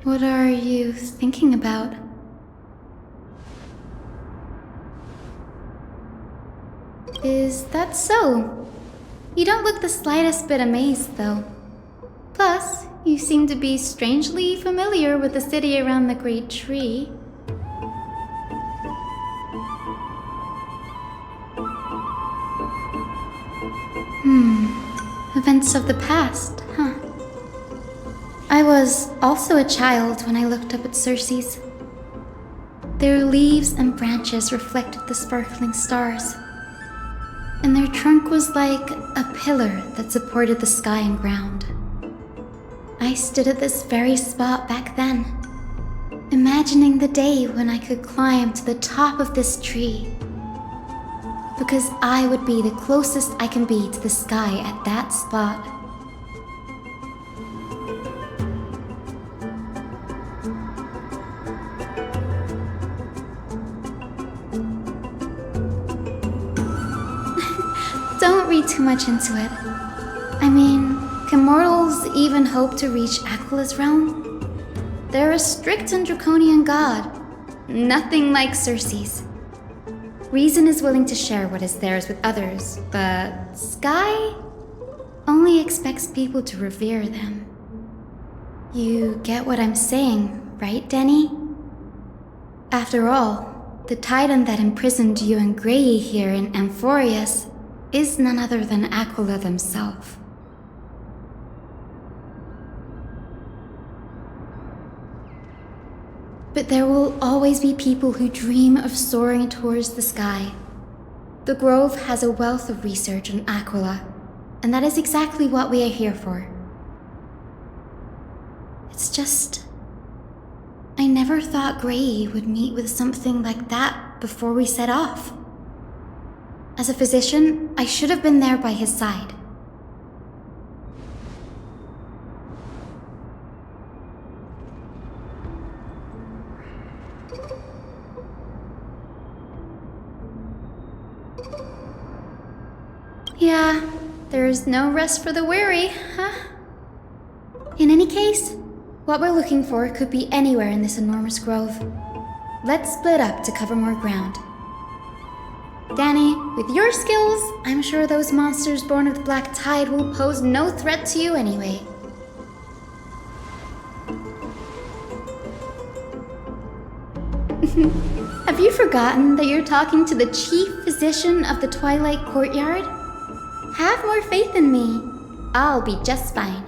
What are you thinking about? Is that so? You don't look the slightest bit amazed, though. Plus, you seem to be strangely familiar with the city around the Great Tree. Events of the past, huh? I was also a child when I looked up at Circe's. Their leaves and branches reflected the sparkling stars, and their trunk was like a pillar that supported the sky and ground. I stood at this very spot back then, imagining the day when I could climb to the top of this tree, because I would be the closest I can be to the sky at that spot. Don't read too much into it. I mean, can mortals even hope to reach Aquila's realm? They're a strict and draconian god, nothing like Circe's. Reason is willing to share what is theirs with others, but Sky only expects people to revere them. You get what I'm saying, right, Denny? After all, the titan that imprisoned you and Grey here in Amphorius is none other than Aquila themselves. But there will always be people who dream of soaring towards the sky. The Grove has a wealth of research on Aquila, and that is exactly what we are here for. It's just, I never thought Grey would meet with something like that before we set off. As a physician, I should have been there by his side. Yeah, there's no rest for the weary, huh? In any case, what we're looking for could be anywhere in this enormous grove. Let's split up to cover more ground. Danny, with your skills, I'm sure those monsters born of the Black Tide will pose no threat to you anyway. Have you forgotten that you're talking to the chief physician of the Twilight Courtyard? Have more faith in me. I'll be just fine.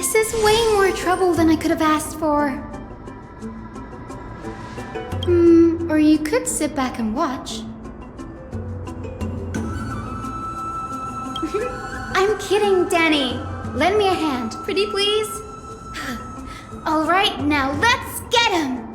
This is way more trouble than I could have asked for. Or you could sit back and watch. I'm kidding, Danny. Lend me a hand, pretty please. All right, now let's get him!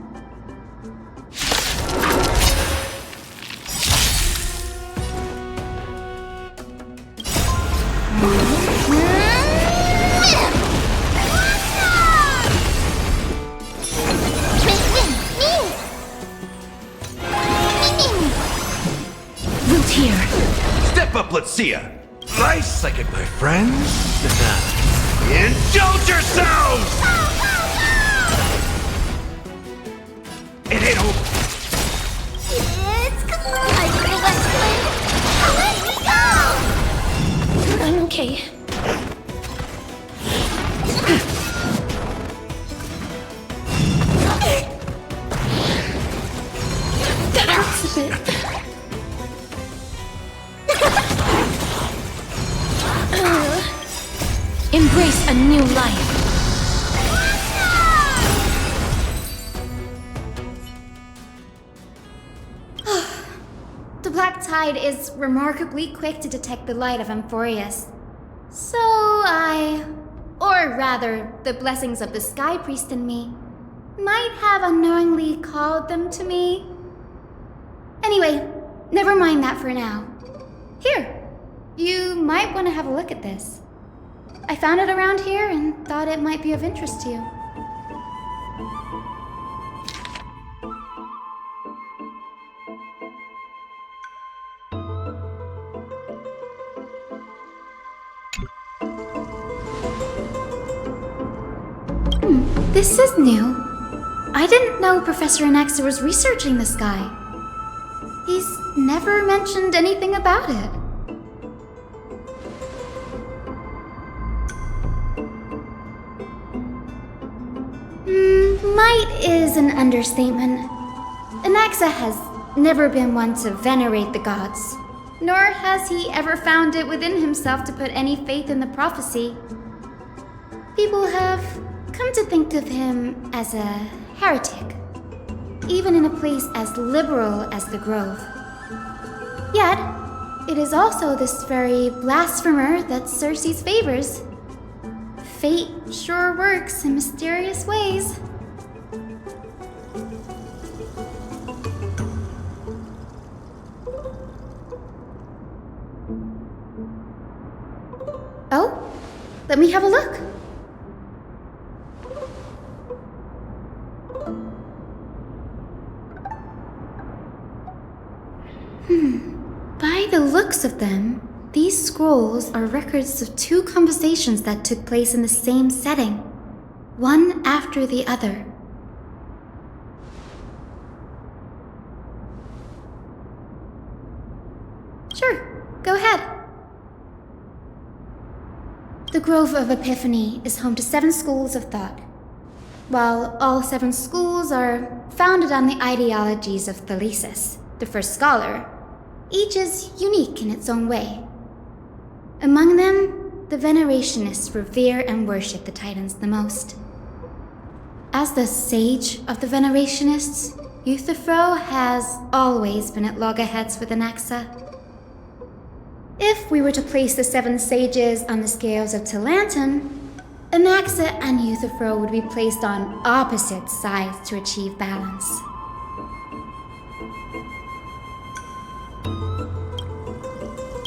Root here. Step up, let's see ya. Nice second, my friends. Indulge yourselves! It ain't over. It's time for the Westland. Let me go! I'm okay. That hurts a bit. Embrace a new life. The Black Tide is remarkably quick to detect the light of Amphorius. So or rather, the blessings of the Sky Priest in me, might have unknowingly called them to me. Anyway, never mind that for now. Here, you might want to have a look at this. I found it around here and thought it might be of interest to you. This is new. I didn't know Professor Anaxa was researching the sky. He's never mentioned anything about it. Might is an understatement. Anaxa has never been one to venerate the gods, nor has he ever found it within himself to put any faith in the prophecy. People have come to think of him as a heretic, even in a place as liberal as the Grove. Yet, it is also this very blasphemer that Circe's favors. Fate sure works in mysterious ways. Oh, let me have a look. By the looks of them, these scrolls are records of two conversations that took place in the same setting, one after the other. Sure, go ahead. The Grove of Epiphany is home to 7 schools of thought. While all 7 schools are founded on the ideologies of Thalesis, the first scholar, each is unique in its own way. Among them, the Venerationists revere and worship the Titans the most. As the sage of the Venerationists, Euthyphro has always been at loggerheads with Anaxa. If we were to place the 7 sages on the scales of Talanton, Anaxa and Euthyphro would be placed on opposite sides to achieve balance.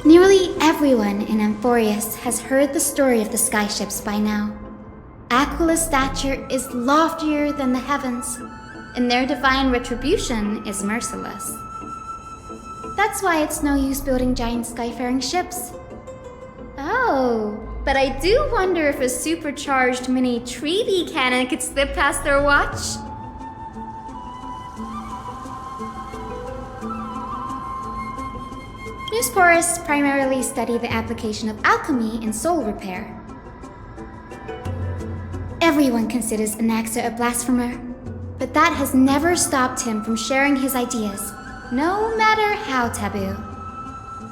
Nearly everyone in Amphorius has heard the story of the skyships by now. Aquila's stature is loftier than the heavens, and their divine retribution is merciless. That's why it's no use building giant skyfaring ships. Oh, but I do wonder if a supercharged mini Treaty cannon could slip past their watch. Newsporists primarily study the application of alchemy in soul repair. Everyone considers Anaxa a blasphemer, but that has never stopped him from sharing his ideas, no matter how taboo.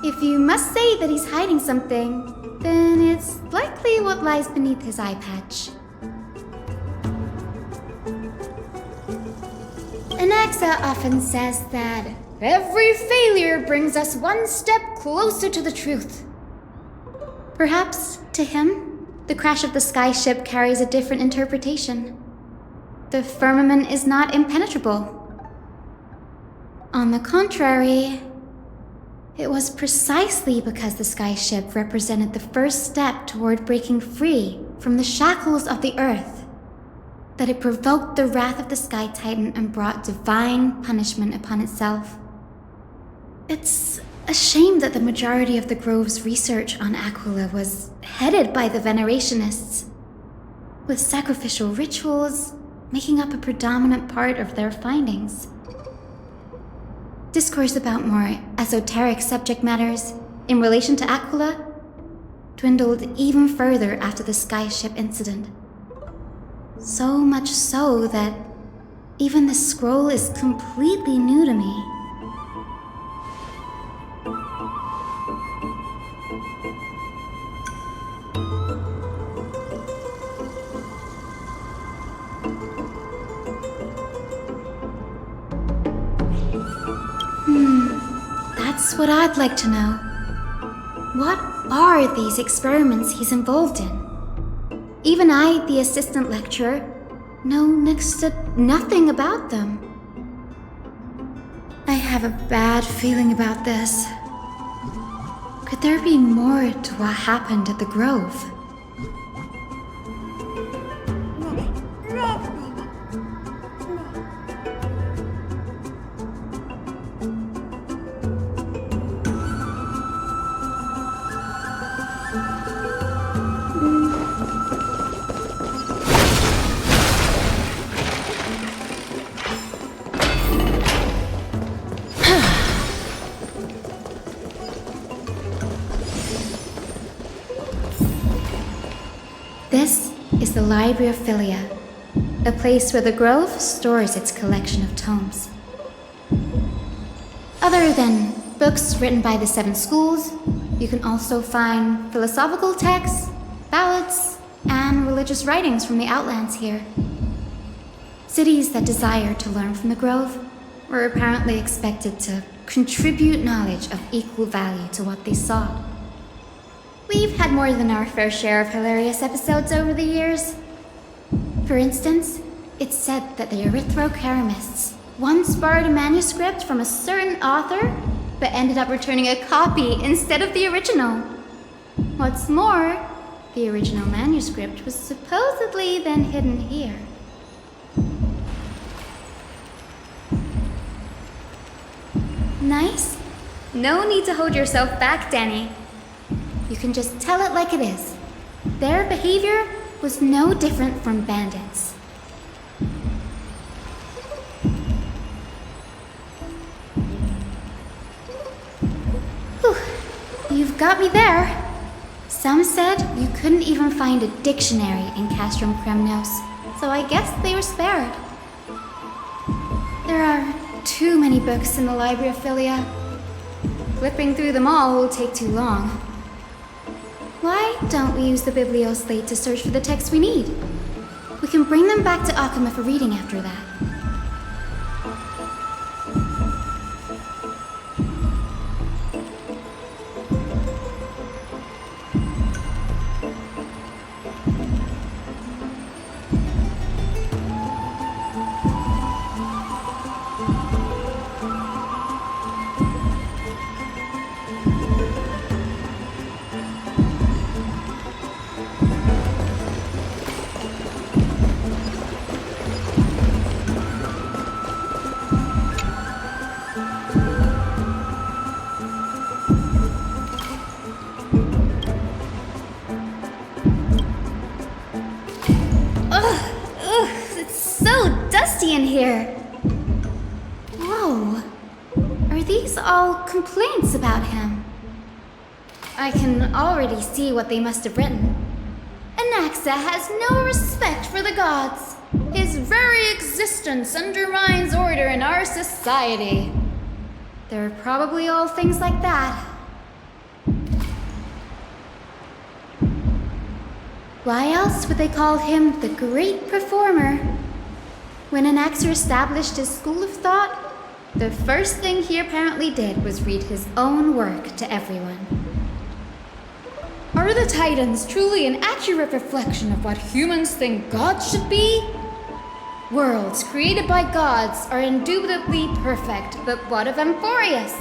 If you must say that he's hiding something, then it's likely what lies beneath his eye patch. Anaxa often says that every failure brings us one step closer to the truth. Perhaps, to him, the crash of the skyship carries a different interpretation. The firmament is not impenetrable. On the contrary, it was precisely because the skyship represented the first step toward breaking free from the shackles of the earth that it provoked the wrath of the Sky Titan and brought divine punishment upon itself. It's a shame that the majority of the Grove's research on Aquila was headed by the Venerationists, with sacrificial rituals making up a predominant part of their findings. Discourse about more esoteric subject matters in relation to Aquila dwindled even further after the skyship incident. So much so that even the scroll is completely new to me. That's what I'd like to know. What are these experiments he's involved in? Even I, the assistant lecturer, know next to nothing about them. I have a bad feeling about this. Could there be more to what happened at the Grove? This is the Library of Philia, a place where the Grove stores its collection of tomes. Other than books written by the 7 schools, you can also find philosophical texts, ballads, and religious writings from the Outlands here. Cities that desire to learn from the Grove were apparently expected to contribute knowledge of equal value to what they sought. We've had more than our fair share of hilarious episodes over the years. For instance, it's said that the Erythrocheramists once borrowed a manuscript from a certain author, but ended up returning a copy instead of the original. What's more, the original manuscript was supposedly then hidden here. Nice? No need to hold yourself back, Danny. You can just tell it like it is. Their behavior was no different from bandits. Whew. You've got me there. Some said you couldn't even find a dictionary in Castrum Kremnos, so I guess they were spared. There are too many books in the Library of Philia. Flipping through them all will take too long. Why don't we use the Biblioslate to search for the texts we need? We can bring them back to Akama for reading after that. In here. Whoa. Are these all complaints about him? I can already see what they must have written. Anaxa has no respect for the gods. His very existence undermines order in our society. They're probably all things like that. Why else would they call him the great performer? When Anaxa established his school of thought, the first thing he apparently did was read his own work to everyone. Are the Titans truly an accurate reflection of what humans think gods should be? Worlds created by gods are indubitably perfect, but what of Amphorius?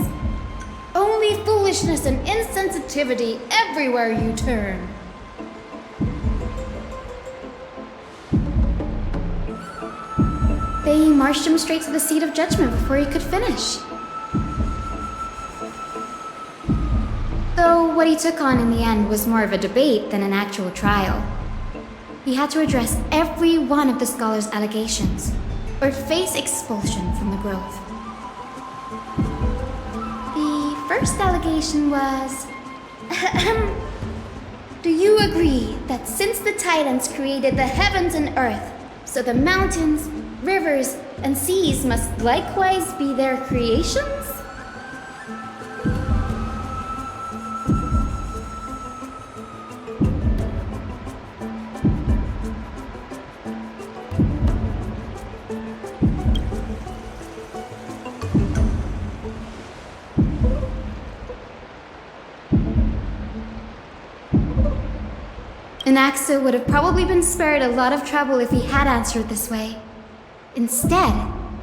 Only foolishness and insensitivity everywhere you turn. They marched him straight to the seat of judgment before he could finish. Though what he took on in the end was more of a debate than an actual trial. He had to address every one of the scholar's allegations, or face expulsion from the Grove. The first allegation was... Do you agree that since the Titans created the heavens and earth, so the mountains, rivers, and seas must likewise be their creations? Anaxa would have probably been spared a lot of trouble if he had answered this way. Instead,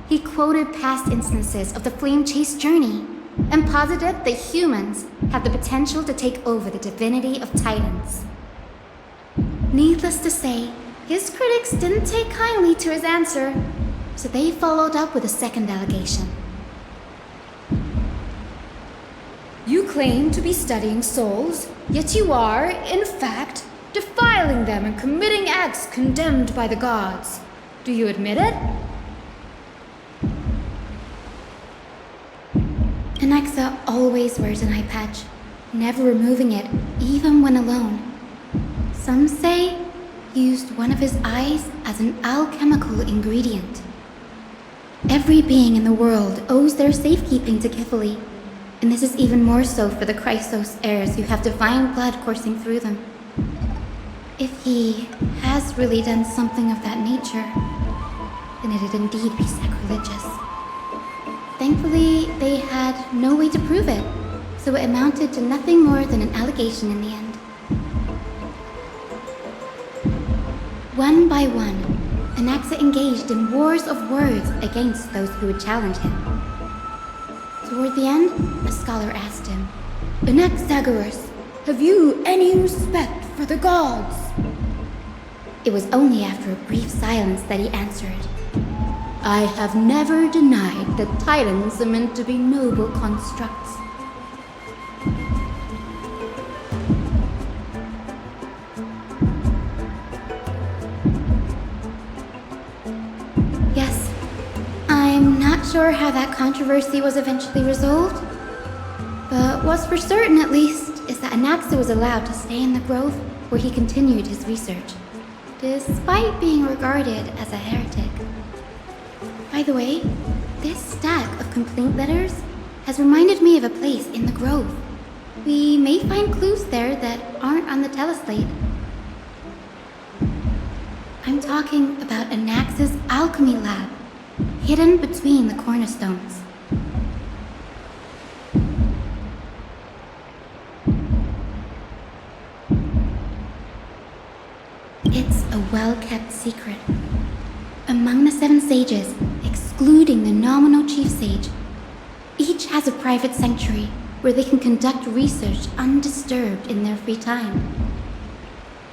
he quoted past instances of the Flame Chase journey and posited that humans have the potential to take over the divinity of Titans. Needless to say, his critics didn't take kindly to his answer, so they followed up with a second allegation. You claim to be studying souls, yet you are, in fact, defiling them and committing acts condemned by the gods. Do you admit it? Anaxa always wears an eye patch, never removing it, even when alone. Some say he used one of his eyes as an alchemical ingredient. Every being in the world owes their safekeeping to Kifili, and this is even more so for the Chrysos heirs who have divine blood coursing through them. If he has really done something of that nature, then it'd indeed be sacrilegious. Thankfully, they had no way to prove it, so it amounted to nothing more than an allegation in the end. One by one, Anaxa engaged in wars of words against those who would challenge him. Toward the end, a scholar asked him, Anaxagoras, have you any respect for the gods? It was only after a brief silence that he answered, I have never denied that Titans are meant to be noble constructs. Yes, I'm not sure how that controversy was eventually resolved, but what's for certain at least is that Anaxa was allowed to stay in the Grove where he continued his research, despite being regarded as a heretic. By the way, this stack of complaint letters has reminded me of a place in the Grove. We may find clues there that aren't on the teleslate. I'm talking about Anaxa's alchemy lab, hidden between the cornerstones. It's a well-kept secret. Among the 7 sages, excluding the nominal chief sage, each has a private sanctuary where they can conduct research undisturbed in their free time.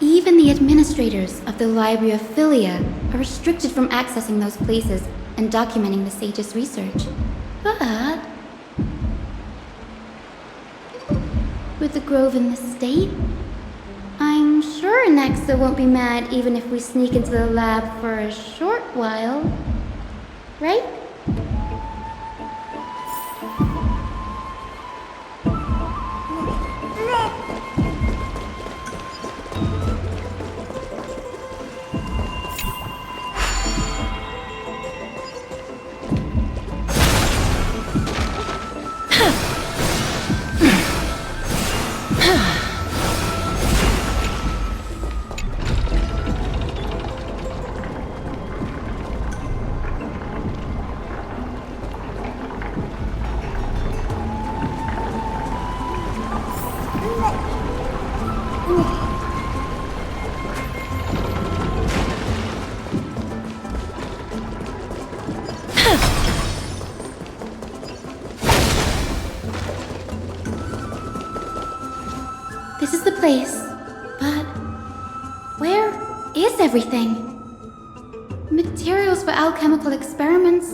Even the administrators of the Library of Philia are restricted from accessing those places and documenting the sage's research. But with the Grove in this state, I'm sure Anaxa won't be mad even if we sneak into the lab for a short while, right? is everything. Materials for alchemical experiments,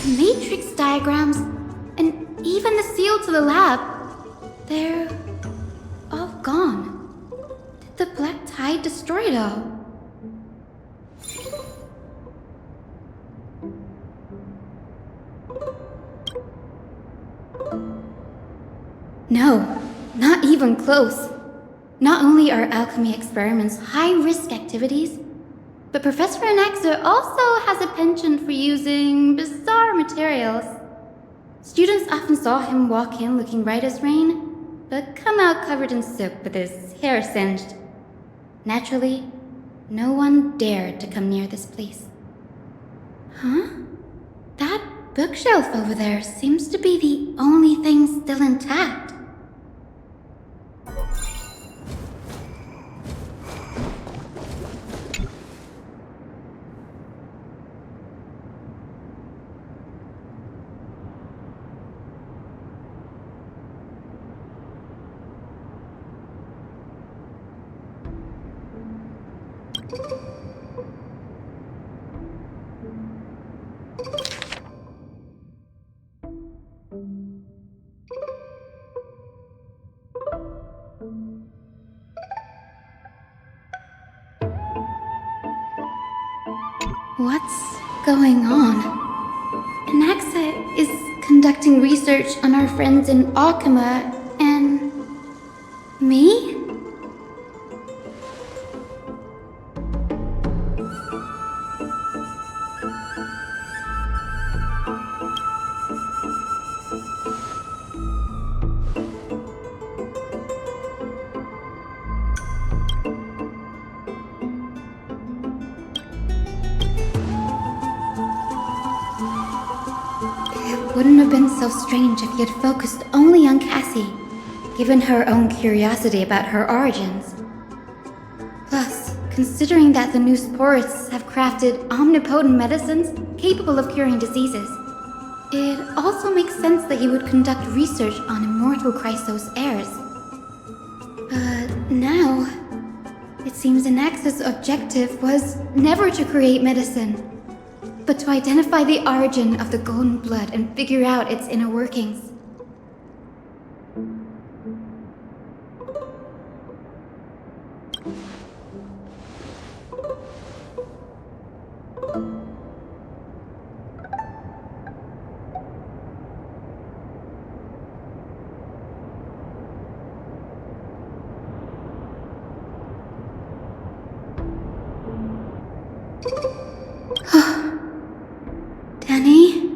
matrix diagrams, and even the seal to the lab. They're all gone. Did the black tide destroy it all? No, not even close. Not only are alchemy experiments high-risk activities, but Professor Anaxa also has a penchant for using bizarre materials. Students often saw him walk in looking right as rain, but come out covered in soap with his hair singed. Naturally, no one dared to come near this place. Huh? That bookshelf over there seems to be the only thing still intact. What's going on? Anaxa is conducting research on our friends in Alchema and... me? Wouldn't have been so strange if he had focused only on Cassie, given her own curiosity about her origins. Plus, considering that the new sporists have crafted omnipotent medicines capable of curing diseases, it also makes sense that he would conduct research on immortal Chrysos heirs. But now, it seems Anaxa's objective was never to create medicine, but to identify the origin of the golden blood and figure out its inner workings. Danny,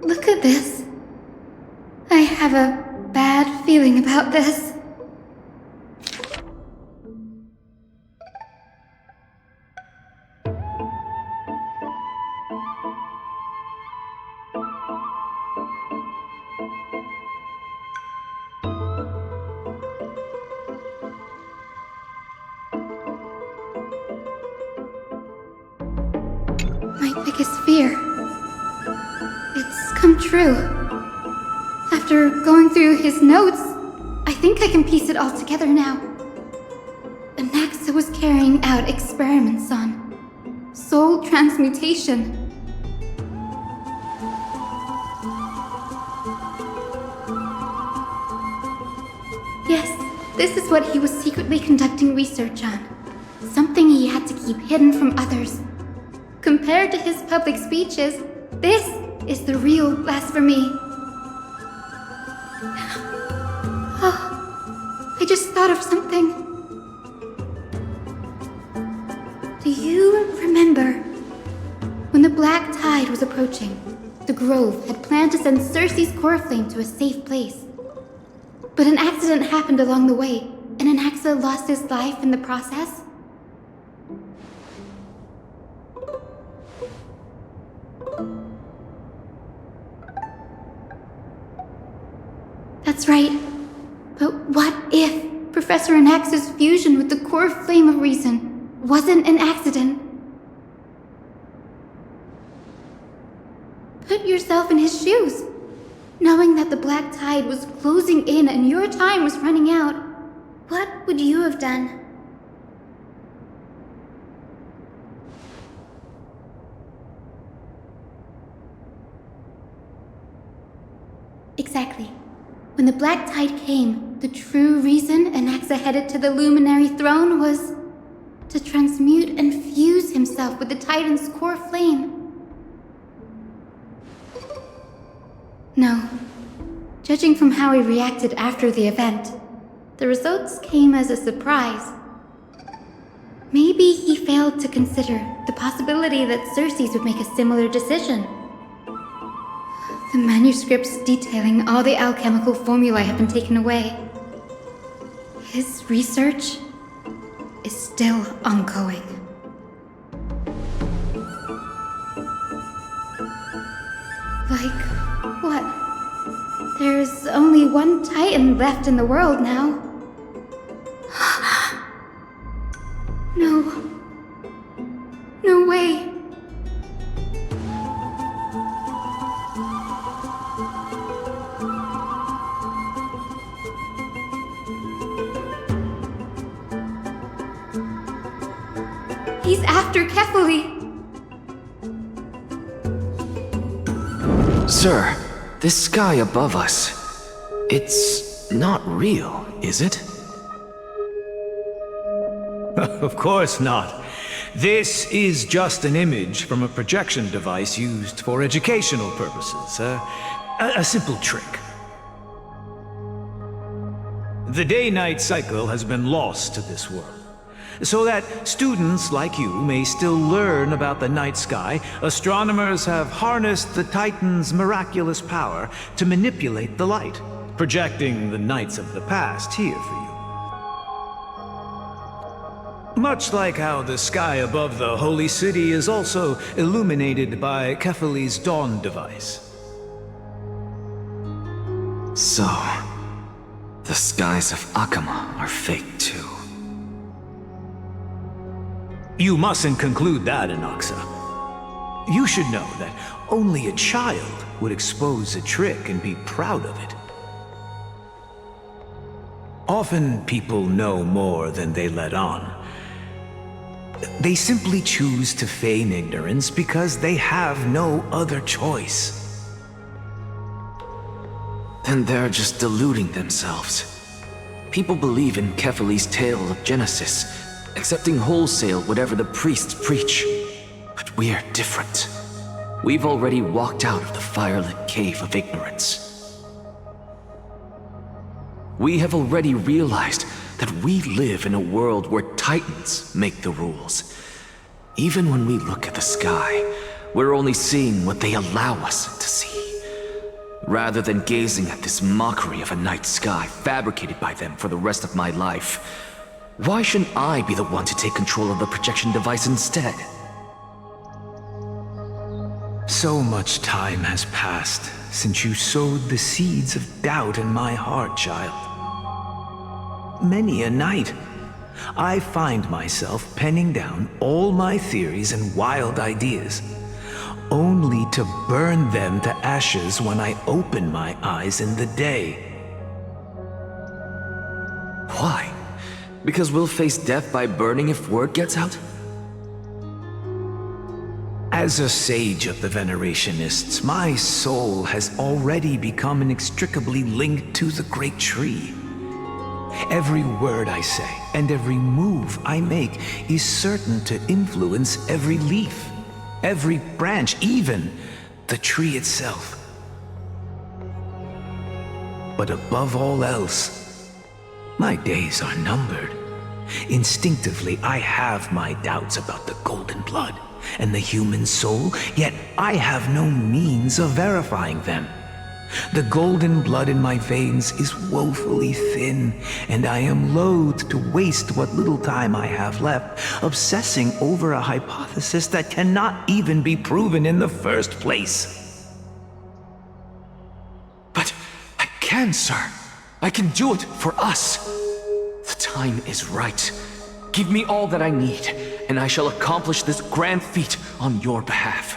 look at this. I have a bad feeling about this. My biggest fear. It's come true. After going through his notes, I think I can piece it all together now. Anaxa was carrying out experiments on soul transmutation. Yes, this is what he was secretly conducting research on. Something he had to keep hidden from others. Compared to his public speeches, this is the real blasphemy. Oh, I just thought of something. Do you remember when the black tide was approaching? The Grove had planned to send Circe's core flame to a safe place. But an accident happened along the way, and Anaxa lost his life in the process? That's right. But what if Professor Anaxa's fusion with the core flame of reason wasn't an accident? Put yourself in his shoes. Knowing that the black tide was closing in and your time was running out, what would you have done? Exactly. When the Black Tide came, the true reason Anaxa headed to the Luminary Throne was to transmute and fuse himself with the Titan's core flame. No. Judging from how he reacted after the event, the results came as a surprise. Maybe he failed to consider the possibility that Circe's would make a similar decision. The manuscripts detailing all the alchemical formulae have been taken away. His research is still ongoing. Like, what? There's only one Titan left in the world now. No. No way. He's after Kefali. Sir, this sky above us, it's not real, is it? Of course not. This is just an image from a projection device used for educational purposes. A simple trick. The day-night cycle has been lost to this world, so that students like you may still learn about the night sky. Astronomers have harnessed the Titan's miraculous power to manipulate the light, projecting the nights of the past here for you. Much like how the sky above the Holy City is also illuminated by Kefali's dawn device. So, the skies of Akama are fake too. You mustn't conclude that, Anaxa. You should know that only a child would expose a trick and be proud of it. Often people know more than they let on. They simply choose to feign ignorance because they have no other choice. Then they're just deluding themselves. People believe in Kefali's tale of Genesis, accepting wholesale whatever the priests preach. But we're different. We've already walked out of the firelit cave of ignorance. We have already realized that we live in a world where Titans make the rules. Even when we look at the sky, we're only seeing what they allow us to see, rather than gazing at this mockery of a night sky fabricated by them for the rest of my life. Why shouldn't I be the one to take control of the projection device instead? So much time has passed since you sowed the seeds of doubt in my heart, child. Many a night, I find myself penning down all my theories and wild ideas, only to burn them to ashes when I open my eyes in the day. Why? Because we'll face death by burning if word gets out? As a sage of the Venerationists, my soul has already become inextricably linked to the great tree. Every word I say and every move I make is certain to influence every leaf, every branch, even the tree itself. But above all else, my days are numbered. Instinctively, I have my doubts about the golden blood and the human soul, yet I have no means of verifying them. The golden blood in my veins is woefully thin, and I am loath to waste what little time I have left obsessing over a hypothesis that cannot even be proven in the first place. But I can, sir. I can do it for us. The time is right. Give me all that I need, and I shall accomplish this grand feat on your behalf.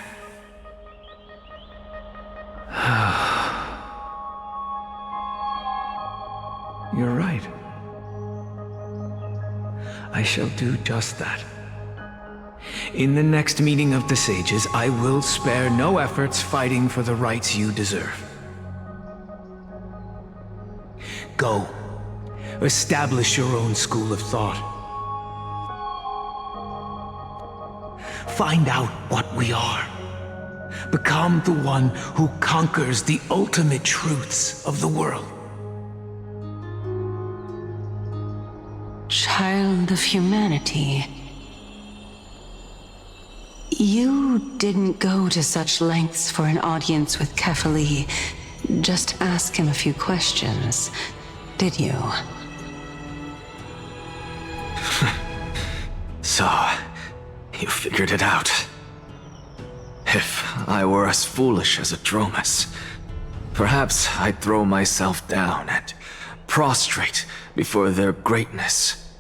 You're right. I shall do just that. In the next meeting of the sages, I will spare no efforts fighting for the rights you deserve. Go. Establish your own school of thought. Find out what we are. Become the one who conquers the ultimate truths of the world. Child of humanity. You didn't go to such lengths for an audience with Kefali. Just ask him a few questions, did you? So, you figured it out. If I were as foolish as a Dromus, perhaps I'd throw myself down and prostrate before their greatness,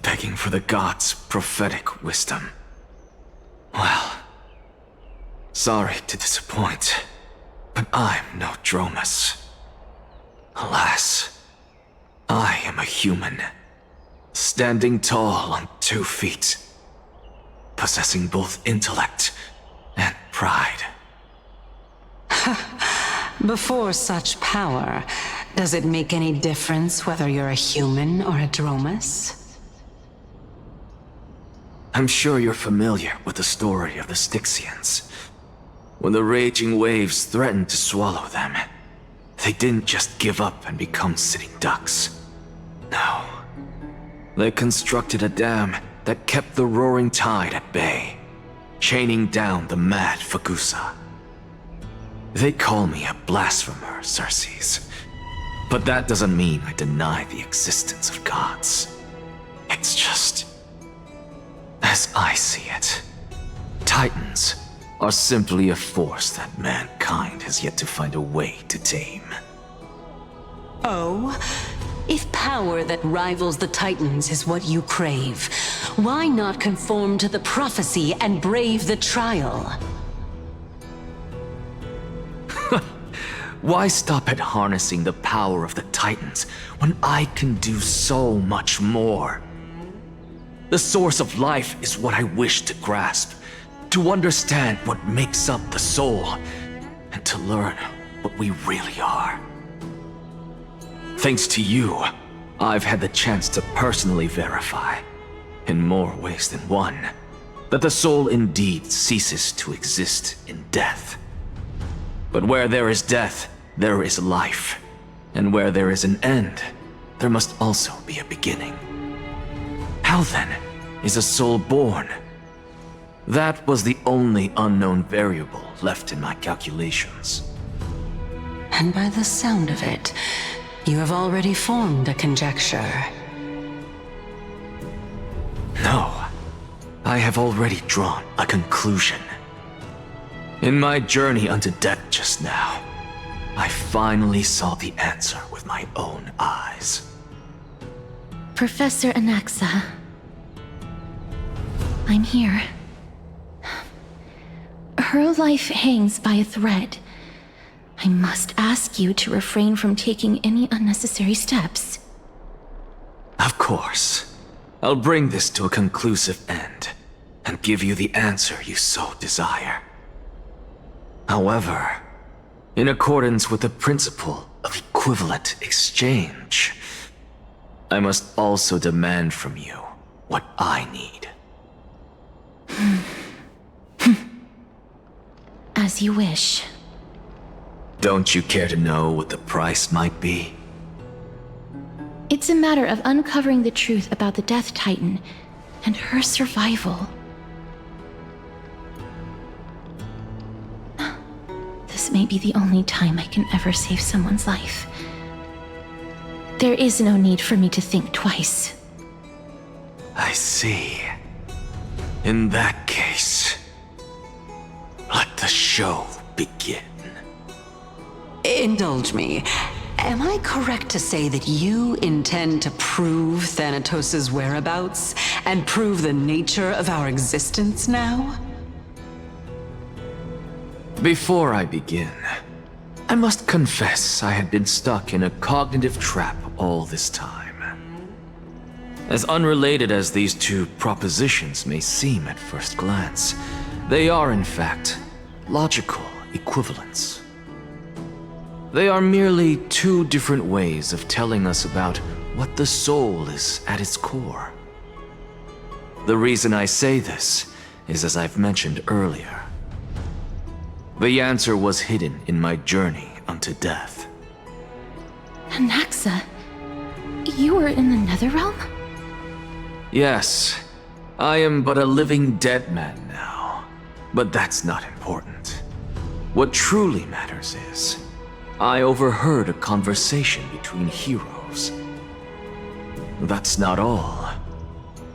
begging for the gods' prophetic wisdom. Well, sorry to disappoint, but I'm no Dromus. Alas, I am a human, standing tall on 2 feet, possessing both intellect and pride. Before such power, does it make any difference whether you're a human or a Dromus? I'm sure you're familiar with the story of the Styxians. When the raging waves threatened to swallow them, they didn't just give up and become sitting ducks. No. They constructed a dam that kept the roaring tide at bay, chaining down the mad Fagusa. They call me a blasphemer, Xerxes. But that doesn't mean I deny the existence of gods. It's just, as I see it, Titans are simply a force that mankind has yet to find a way to tame. Oh? If power that rivals the Titans is what you crave, why not conform to the prophecy and brave the trial? Why stop at harnessing the power of the Titans when I can do so much more? The source of life is what I wish to grasp, to understand what makes up the soul, and to learn what we really are. Thanks to you, I've had the chance to personally verify, in more ways than one, that the soul indeed ceases to exist in death. But where there is death, there is life. And where there is an end, there must also be a beginning. How then is a soul born? That was the only unknown variable left in my calculations. And by the sound of it, you have already formed a conjecture. No, I have already drawn a conclusion. In my journey unto death just now, I finally saw the answer with my own eyes. Professor Anaxa. I'm here. Her life hangs by a thread. I must ask you to refrain from taking any unnecessary steps. Of course. I'll bring this to a conclusive end, and give you the answer you so desire. However, in accordance with the principle of equivalent exchange, I must also demand from you what I need. As you wish. Don't you care to know what the price might be? It's a matter of uncovering the truth about the Death Titan and her survival. This may be the only time I can ever save someone's life. There is no need for me to think twice. I see. In that case, let the show begin. Indulge me. Am I correct to say that you intend to prove Thanatos' whereabouts and prove the nature of our existence now? Before I begin, I must confess I had been stuck in a cognitive trap all this time. As unrelated as these two propositions may seem at first glance, they are in fact logical equivalents. They are merely two different ways of telling us about what the soul is at its core. The reason I say this is as I've mentioned earlier. The answer was hidden in my journey unto death. Anaxa, you were in the Netherrealm? Yes, I am but a living dead man now, but that's not important. What truly matters is, I overheard a conversation between heroes. That's not all.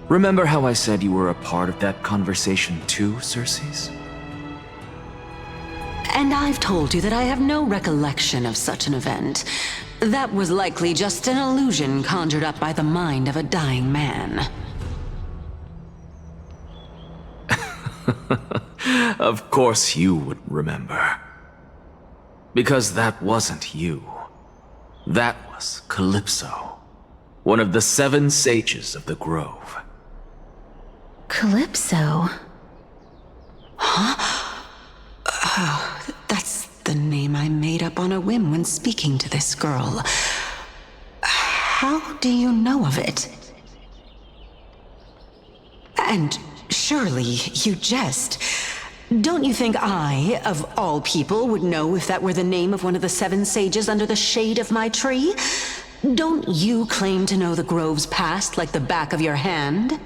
Remember how I said you were a part of that conversation too, Circes? And I've told you that I have no recollection of such an event. That was likely just an illusion conjured up by the mind of a dying man. Of course you would remember. Because that wasn't you. That was Calypso, one of the 7 sages of the Grove. Calypso? That's the name I made up on a whim when speaking to this girl. How do you know of it? And surely you jest. Don't you think I, of all people, would know if that were the name of one of the 7 sages under the shade of my tree? Don't you claim to know the Grove's past like the back of your hand?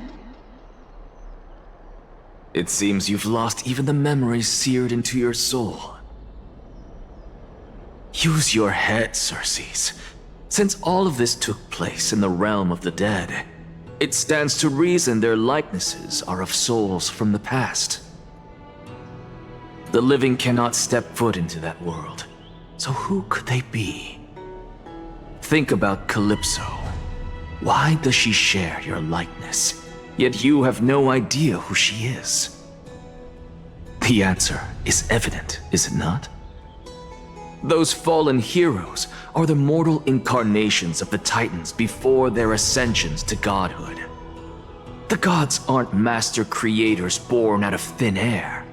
It seems you've lost even the memories seared into your soul. Use your head, Circes. Since all of this took place in the realm of the dead, it stands to reason their likenesses are of souls from the past. The living cannot step foot into that world, so who could they be? Think about Calypso. Why does she share your likeness, yet you have no idea who she is? The answer is evident, is it not? Those fallen heroes are the mortal incarnations of the Titans before their ascensions to godhood. The gods aren't master creators born out of thin air,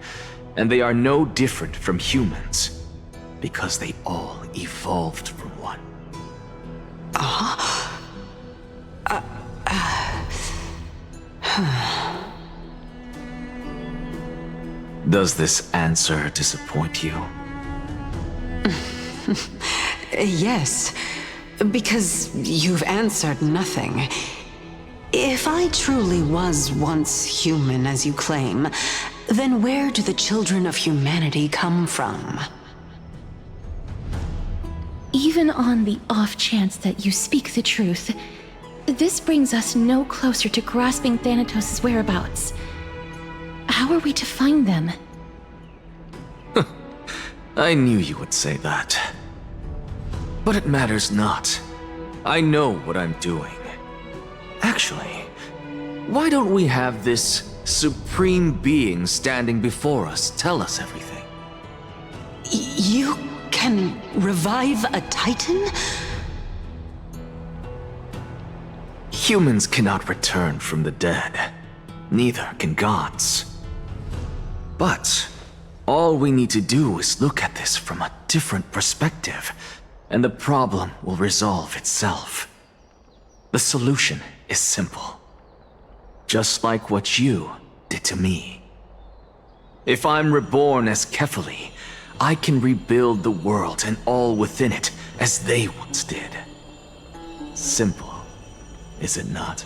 and they are no different from humans, because they all evolved from one. Does this answer disappoint you? Yes, because you've answered nothing. If I truly was once human, as you claim, then where do the children of humanity come from? Even on the off chance that you speak the truth, this brings us no closer to grasping Thanatos' whereabouts. How are we to find them? I knew you would say that. But it matters not. I know what I'm doing. Actually, why don't we have this supreme being standing before us tell us everything? You can revive a Titan? Humans cannot return from the dead. Neither can gods. But all we need to do is look at this from a different perspective, and the problem will resolve itself. The solution is simple. Just like what you did to me. If I'm reborn as Kefali, I can rebuild the world and all within it as they once did. Simple, is it not?